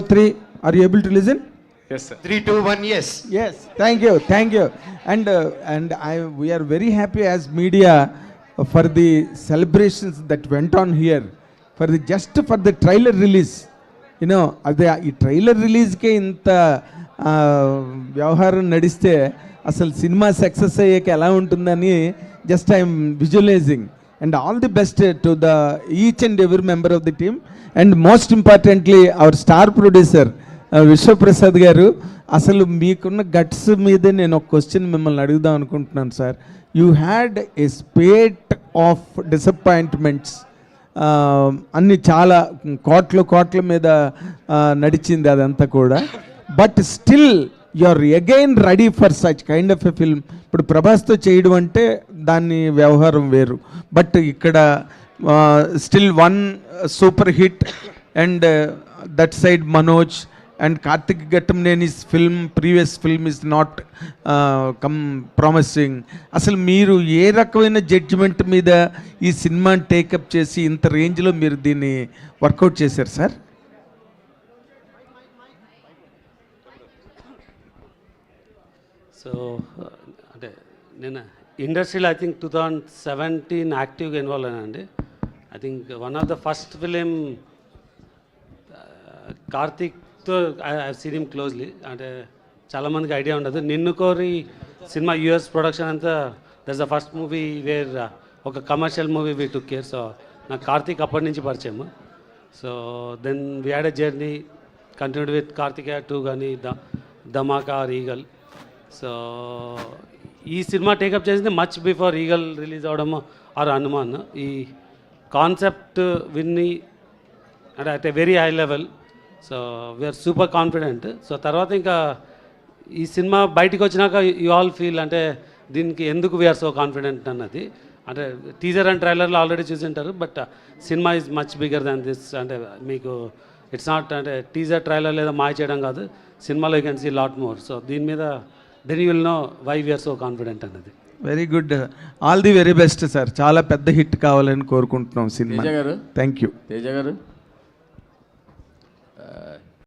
3. Are you able to listen? Yes, sir. 3, 2, 1, yes. Yes. Thank you. And we are very happy as media for the celebrations that went on here. Just for the trailer release. You know, ఈ trailer రిలీజ్కే ఇంత వ్యవహారం నడిస్తే అసలు cinema success అయ్యాక ఎలా ఉంటుందని just I'm visualizing. And all the best to the each and every member of the team. And most importantly our star producer Vishwaprasad garu. అసలు మీకున్న గట్స్ మీద నేను ఒక క్వశ్చన్ మిమ్మల్ని అడుగుదాం అనుకుంటున్నాను sir. You had a spate of disappointments. అన్ని చాలా కోట్ల మీద నడిచింది అదంతా కూడా. But still you are again ready for such kind of a film. ఇప్పుడు ప్రభాస్తో చేయడం అంటే దాని వ్యవహారం వేరు. బట్ ఇక్కడ still one super hit and that side Manoj and Karthik Gattamneni's previous film is not promising. అసలు మీరు ఏ రకమైన జడ్జిమెంట్ మీద ఈ సినిమాని టేకప్ చేసి ఇంత రేంజ్లో మీరు దీన్ని వర్కౌట్ చేశారు సార్? సో అంటే నేను ఇండస్ట్రీలో ఐ థింక్ 2017 యాక్టివ్గా ఇన్వాల్వ్ అయినానండి. I think one of the first film కార్తిక్తో ఐ సీన్ హిమ్ క్లోజ్లీ. అంటే చాలామందికి ఐడియా ఉండదు. Ninnu Kori cinema US production అంతా that's the first movie where ఒక commercial movie we took care. So నాకు కార్తిక్ అప్పటి నుంచి పరిచయం. So then we had a journey continued with Karthikeya 2 కానీ ధమాకా ఆర్ ఈగల్. సో ఈ సినిమా టేకప్ చేసింది మచ్ బిఫోర్ ఈగల్ రిలీజ్ అవడము ఆర్ హనుమాన్. ఈ కాన్సెప్ట్ విన్ని అంటే at a very high level. So we're super confident. So తర్వాత ఇంకా ఈ సినిమా బయటికి వచ్చినాక యూ ఆల్ ఫీల్ అంటే దీనికి ఎందుకు వీఆర్ సో కాన్ఫిడెంట్ అన్నది. అంటే టీజర్ అండ్ ట్రైలర్లో ఆల్రెడీ చూసింటారు. But cinema is much bigger than this. అంటే మీకు ఇట్స్ నాట్ అంటే టీజర్ ట్రైలర్ లేదా మాయ చేయడం కాదు. సినిమాలో you can see lot more. So దీని మీద then you will know why we're so confident అన్నది. Very good. All the very best sir. చాలా పెద్ద హిట్ కావాలని కోరుకుంటున్నాం సినిమా. తేజ గారు, థ్యాంక్ యూ. తేజ గారు